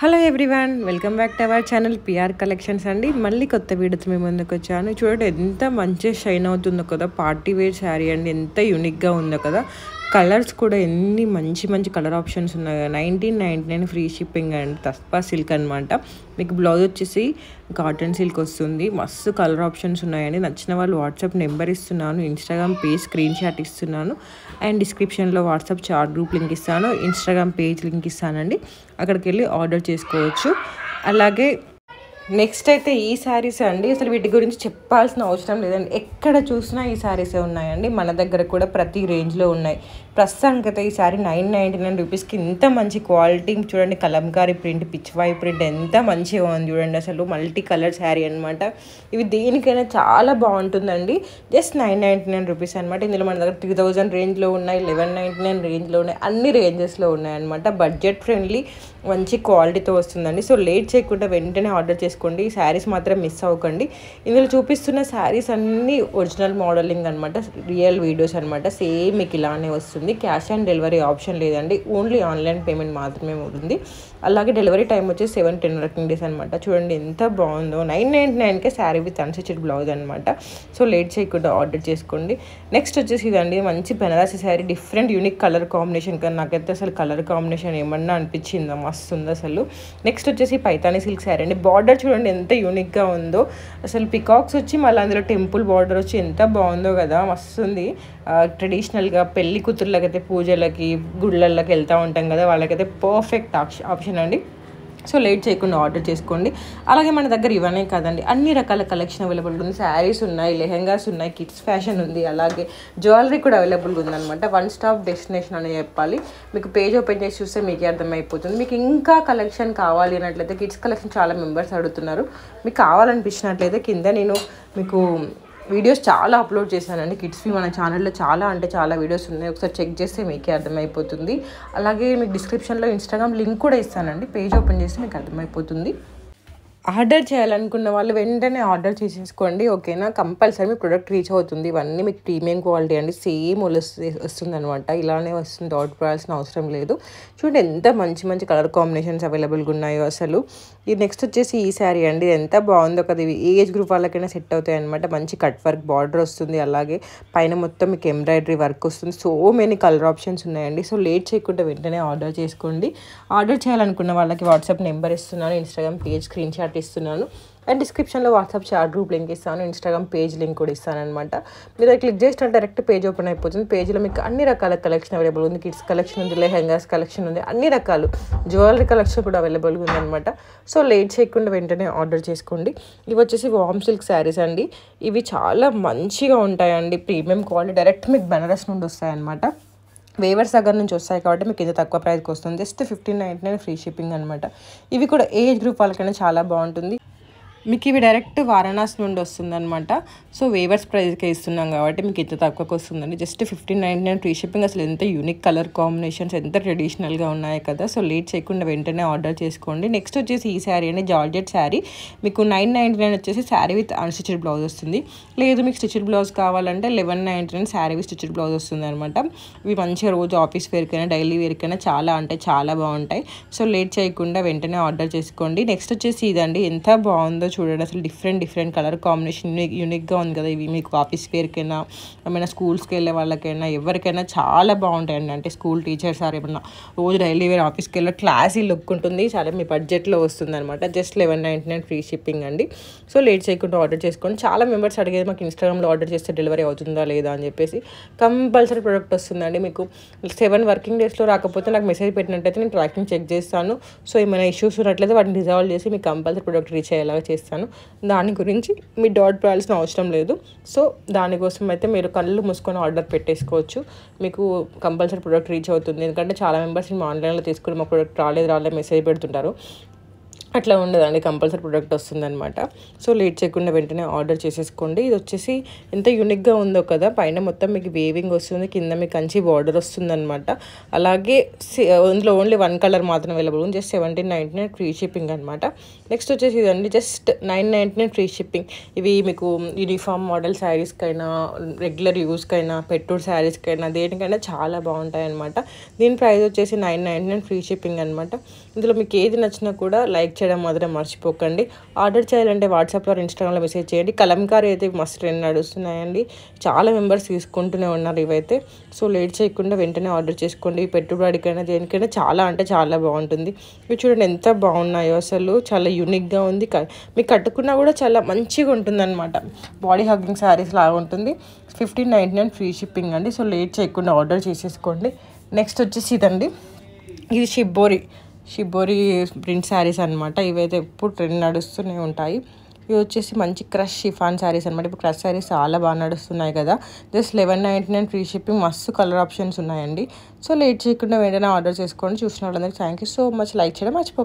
Hello everyone, welcome back to our channel PR collections అండి. మళ్ళీ కొత్త వీడియోతో మేము ముందుకు వచ్చాను. చూడండి ఎంత మంచిగా షైన్ అవుతుందో కదా, పార్టీ వేర్ శారీ అండి. ఎంత యూనిక్గా ఉందో కదా. కలర్స్ కూడా ఎన్ని మంచి మంచి కలర్ ఆప్షన్స్ ఉన్నాయి. 1999 ఫ్రీ షిప్పింగ్ అండ్ తస్పా సిల్క్ అనమాట. మీకు బ్లౌజ్ వచ్చేసి కాటన్ సిల్క్ వస్తుంది. మస్తు కలర్ ఆప్షన్స్ ఉన్నాయండి. నచ్చిన వాళ్ళు వాట్సాప్ నెంబర్ ఇస్తున్నాను, ఇన్స్టాగ్రామ్ పేజ్ స్క్రీన్ షాట్ ఇస్తున్నాను, అండ్ డిస్క్రిప్షన్లో వాట్సాప్ చాట్ గ్రూప్ లింక్ ఇస్తాను, ఇన్స్టాగ్రామ్ పేజ్ లింక్ ఇస్తానండి. అక్కడికి వెళ్ళి ఆర్డర్ చేసుకోవచ్చు. అలాగే నెక్స్ట్ అయితే ఈ శారీస్ అండి. అసలు వీటి గురించి చెప్పాల్సిన అవసరం లేదండి. ఎక్కడ చూసినా ఈ శారీసే ఉన్నాయండి. మన దగ్గర కూడా ప్రతి రేంజ్లో ఉన్నాయి. ప్రస్తుతానికి అయితే ఈ శారీ 999 రూపీస్కి ఇంత మంచి క్వాలిటీ చూడండి. కలంకారీ ప్రింట్, పిచ్వాయి ప్రింట్ ఎంత మంచిగా ఉంది చూడండి. అసలు మల్టీ కలర్ శారీ అనమాట. ఇవి దేనికైనా చాలా బాగుంటుందండి. జస్ట్ 999 రూపీస్ అనమాట. ఇందులో మన దగ్గర 3000 రేంజ్లో ఉన్నాయి, 1199 రేంజ్లో ఉన్నాయి, అన్ని రేంజెస్లో ఉన్నాయన్నమాట. బడ్జెట్ ఫ్రెండ్లీ మంచి క్వాలిటీతో వస్తుందండి. సో లేట్ చేయకుండా వెంటనే ఆర్డర్ చేసుకోండి. ఈ శారీస్ మాత్రం మిస్ అవ్వకండి. ఇందులో చూపిస్తున్న శారీస్ అన్నీ ఒరిజినల్ మోడలింగ్ అనమాట, రియల్ వీడియోస్ అనమాట. సేమ్ మీకు ఇలానే వస్తుంది. క్యాష్ ఆన్ డెలివరీ ఆప్షన్ లేదండి, ఓన్లీ ఆన్లైన్ పేమెంట్ మాత్రమే ఉంటుంది. అలాగే డెలివరీ టైం వచ్చేసి 7-10 వర్కింగ్ డేస్ అనమాట. చూడండి ఎంత బాగుందో. 999కే శారీ విత్ అన్స్టిచ్డ్ బ్లౌజ్ అనమాట. సో లేట్ చేయకుండా ఆర్డర్ చేసుకోండి. నెక్స్ట్ వచ్చేసి ఇదండి, మంచి Banarasi sari, different unique colour combination. కానీ నాకైతే అసలు కలర్ కాంబినేషన్ ఏమన్నా అనిపించిందా, మస్తు ఉంది అసలు. నెక్స్ట్ వచ్చేసి పైతానీ సిల్క్ శారీ అండి. బార్డర్ చూడండి ఎంత యూనిక్గా ఉందో. అసలు పికాక్స్ వచ్చి మళ్ళీ అందులో టెంపుల్ బార్డర్ వచ్చి ఎంత బాగుందో కదా, మస్తు ఉంది. ట్రెడిషనల్గా పెళ్లి కూతుర్లకైతే పూజలకి గుళ్ళకి వెళ్తూ ఉంటాం కదా, వాళ్ళకైతే పర్ఫెక్ట్ ఆప్షన్ అండి. సో లేట్ చేయకుండా ఆర్డర్ చేసుకోండి. అలాగే మన దగ్గర ఇవన్నీ కాదండి, అన్ని రకాల కలెక్షన్ అవైలబుల్ ఉంది. శారీస్ ఉన్నాయి, లెహెంగాస్ ఉన్నాయి, కిడ్స్ ఫ్యాషన్ ఉంది, అలాగే జ్యువెలరీ కూడా అవైలబుల్గా ఉందన్నమాట. వన్ స్టాప్ డెస్టినేషన్ అని చెప్పాలి. మీకు పేజ్ ఓపెన్ చేసి చూస్తే మీకే అర్థమైపోతుంది. మీకు ఇంకా కలెక్షన్ కావాలి అన్నట్లయితే, కిడ్స్ కలెక్షన్ చాలా మెంబర్స్ అడుగుతున్నారు. మీకు కావాలనిపించినట్లయితే కింద నేను మీకు వీడియోస్ చాలా అప్లోడ్ చేశానండి. కిడ్స్వి మన ఛానల్లో చాలా అంటే చాలా వీడియోస్ ఉన్నాయి. ఒకసారి చెక్ చేస్తే మీకే అర్థమైపోతుంది. అలాగే మీకు డిస్క్రిప్షన్లో ఇన్స్టాగ్రామ్ లింక్ కూడా ఇస్తానండి. పేజ్ ఓపెన్ చేస్తే మీకు అర్థమైపోతుంది. ఆర్డర్ చేయాలనుకున్న వాళ్ళు వెంటనే ఆర్డర్ చేసేసుకోండి, ఓకేనా. కంపల్సరీ మీ ప్రొడక్ట్ రీచ్ అవుతుంది. ఇవన్నీ మీకు ప్రీమియం క్వాలిటీ అండి. సేమ్ వస్తుంది అనమాట. ఇలానే వస్తుంది, డౌట్ పడాల్సిన అవసరం లేదు. చూడండి ఎంత మంచి మంచి కలర్ కాంబినేషన్స్ అవైలబుల్గా ఉన్నాయో అసలు. ఇది నెక్స్ట్ వచ్చేసి ఈ శారీ అండి. ఎంత బాగుందో కదా. ఇవి ఏ ఏజ్ గ్రూప్ వాళ్ళకైనా సెట్ అవుతాయి అనమాట. మంచి కట్ వర్క్ బార్డర్ వస్తుంది. అలాగే పైన మొత్తం మీకు ఎంబ్రాయిడరీ వర్క్ వస్తుంది. సో మెనీ కలర్ ఆప్షన్స్ ఉన్నాయండి. సో లేట్ చేయకుండా వెంటనే ఆర్డర్ చేసుకోండి. ఆర్డర్ చేయాలనుకున్న వాళ్ళకి వాట్సాప్ నెంబర్ ఇస్తున్నాను, ఇన్స్టాగ్రామ్ పేజ్ స్క్రీన్ షాట్ ఇస్తున్నాను, అండ్ డిస్క్రిప్షన్లో వాట్సాప్ చాట్ గ్రూప్ లింక్ ఇస్తాను, ఇన్స్టాగ్రామ్ పేజ్ లింక్ కూడా ఇస్తాను అనమాట. మీరు క్లిక్ చేస్తే డైరెక్ట్ పేజ్ ఓపెన్ అయిపోతుంది. పేజ్లో మీకు అన్ని రకాల కలెక్షన్ అవైలబుల్ ఉంది. కిడ్స్ కలెక్షన్ ఉంది, లెహెంగాస్ కలెక్షన్ ఉంది, అన్ని రకాలు జ్యువెలరీ కలెక్షన్ కూడా అవైలబుల్గా ఉందన్నమాట. సో లేట్ చేయకుండా వెంటనే ఆర్డర్ చేసుకోండి. ఇవి వచ్చేసి వామ్ సిల్క్ శారీస్ అండి. ఇవి చాలా మంచిగా ఉంటాయండి, ప్రీమియం క్వాలిటీ. డైరెక్ట్ మీకు బెనారస్ నుండి వస్తాయన్నమాట. వేవర్స్ దగ్గర నుంచి వస్తాయి కాబట్టి మీకు ఇంత తక్కువ ప్రైస్కి వస్తుంది. జస్ట్ 1599 ఫ్రీ షిప్పింగ్ అనమాట. ఇవి కూడా ఏజ్ గ్రూప్ వాళ్ళకైనా చాలా బాగుంటుంది. మీకు ఇవి డైరెక్ట్ వారణాసి నుండి వస్తుంది అనమాట. సో వేవర్స్ ప్రైస్కే ఇస్తున్నాం కాబట్టి మీకు ఇంత తక్కువకి వస్తుందండి. Just 1599 free shipping. అసలు ఎంత యూనిక్ కలర్ కాంబినేషన్స్, ఎంత ట్రెడిషనల్గా ఉన్నాయి కదా. సో లేట్ చేయకుండా వెంటనే ఆర్డర్ చేసుకోండి. నెక్స్ట్ వచ్చేసి ఈ శారీ అండి, జార్జెట్ శారీ. మీకు 999 వచ్చేసి శారీ విత్ అన్స్టిచ్డ్ బ్లౌజ్ వస్తుంది. లేదు మీకు స్టిచ్డ్ బ్లౌజ్ కావాలంటే 1199 శారీ విత్ స్టిచ్డ్ బ్లౌజ్ వస్తుంది అనమాట. ఇవి మంచిగా రోజు ఆఫీస్ వేర్కైనా డైలీ వేర్కైనా చాలా అంటే చాలా బాగుంటాయి. సో లేట్ చేయకుండా వెంటనే ఆర్డర్ చేసుకోండి. నెక్స్ట్ వచ్చేసి ఇదండి, ఎంత బాగుందో చూడండి. అసలు డిఫరెంట్ కలర్ కాంబినేషన్ యూనిక్గా ఉంది కదా. ఇవి మీకు ఆఫీస్ వేర్కైనా, ఏమైనా స్కూల్స్కి వెళ్ళే వాళ్ళకైనా ఎవరికైనా చాలా బాగుంటాయండి. అంటే స్కూల్ టీచర్స్ ఆర్ ఏమన్నా రోజు డైలీ వేర్ ఆఫీస్కి వెళ్ళి క్లాసీ లుక్ ఉంటుంది. చాలా మీ బడ్జెట్లో వస్తుంది అనమాట. జస్ట్ 1199 ఫ్రీ షిప్పింగ్ అండి. సో లేట్ చేయకుండా ఆర్డర్ చేసుకోండి. చాలా మెంబర్స్ అడిగేది మాకు ఇన్స్టాగ్రామ్లో ఆర్డర్ చేస్తే డెలివరీ అవుతుందా లేదా అని చెప్పేసి. కంపల్సరీ ప్రోడక్ట్ వస్తుందండి. మీకు 7 వర్కింగ్ డేస్లో రాకపోతే నాకు మెసేజ్ పెట్టినట్టయితే నేను ట్రాకింగ్ చెక్ చేస్తాను. సో ఏమైనా ఇష్యూస్ ఉన్నట్లయితే వాటిని రిజాల్వ్ చేసి మీకు కంపల్సరీ ప్రోడక్ట్ రీచ్ అయ్యేలాగా చేస్తాను. దాని గురించి మీ డౌట్ పడాల్సిన అవసరం లేదు. సో దానికోసం అయితే మీరు కళ్ళు మూసుకొని ఆర్డర్ పెట్టేసుకోవచ్చు. మీకు కంపల్సరీ ప్రోడక్ట్ రీచ్ అవుతుంది. ఎందుకంటే చాలా మెంబర్స్ ఆన్లైన్లో తీసుకుని మా ప్రోడక్ట్ రాలేదు మెసేజ్ పెడుతుంటారు. అట్లా ఉండదండి, కంపల్సరీ ప్రొడక్ట్ వస్తుందన్నమాట. సో లేట్ చేయకుండా వెంటనే ఆర్డర్ చేసేసుకోండి. ఇది వచ్చేసి ఎంత యూనిక్గా ఉందో కదా. పైన మొత్తం మీకు వేవింగ్ వస్తుంది, కింద మీకు కంచి బార్డర్ వస్తుందన్నమాట. అలాగే ఇందులో ఓన్లీ 1 కలర్ మాత్రం అవైలబుల్ ఉంది. జస్ట్ 1799 ఫ్రీ షిప్పింగ్ అనమాట. నెక్స్ట్ వచ్చేసి ఇదండి, జస్ట్ 999 ఫ్రీ షిప్పింగ్. ఇవి మీకు యూనిఫామ్ మోడల్ శారీస్కైనా, రెగ్యులర్ యూస్కైనా, పెట్టుడు శారీస్కైనా, దేనికైనా చాలా బాగుంటాయి అనమాట. దీని ప్రైస్ వచ్చేసి 999 ఫ్రీ షిప్పింగ్ అనమాట. ఇందులో మీకు ఏది నచ్చినా కూడా లైక్ చేయడం మాత్రం మర్చిపోకండి. ఆర్డర్ చేయాలంటే వాట్సాప్లో ఇన్స్టాగ్రామ్లో మెసేజ్ చేయండి. కలంకారీ అయితే మస్తు ట్రెండ్ నడుస్తున్నాయండి, చాలా మెంబర్స్ తీసుకుంటూనే ఉన్నారు ఇవైతే. సో లేట్ చేయకుండా వెంటనే ఆర్డర్ చేసుకోండి. పెట్టుబడికైనా దేనికైనా చాలా అంటే చాలా బాగుంటుంది. ఇవి చూడండి ఎంత బాగున్నాయో, అసలు చాలా యూనిక్గా ఉంది. మీకు కట్టుకున్నా కూడా చాలా మంచిగా ఉంటుంది అనమాట. బాడీ హగ్గింగ్ శారీస్ లాగా ఉంటుంది. 1599 ఫ్రీ షిప్పింగ్ అండి. సో లేట్ చేయకుండా ఆర్డర్ చేసేసుకోండి. నెక్స్ట్ వచ్చేసి ఇదండి, ఇది షిబ్బోరి ప్రింట్ శారీస్ అనమాట. ఇవైతే ఎప్పుడు ట్రెండ్ నడుస్తూనే ఉంటాయి. ఇవి వచ్చేసి మంచి క్రష్ షిఫాన్ శారీస్ అనమాట. ఇప్పుడు క్రష్ శారీస్ చాలా బాగా నడుస్తున్నాయి కదా. Just 1199 free shipping. మస్తు కలర్ ఆప్షన్స్ ఉన్నాయండి. సో లేట్ చేయకుండా వెంటనే ఆర్డర్ చేసుకోండి. చూసిన వాళ్ళందరికీ thank you so much. Like చేయడం మర్చిపోకండి.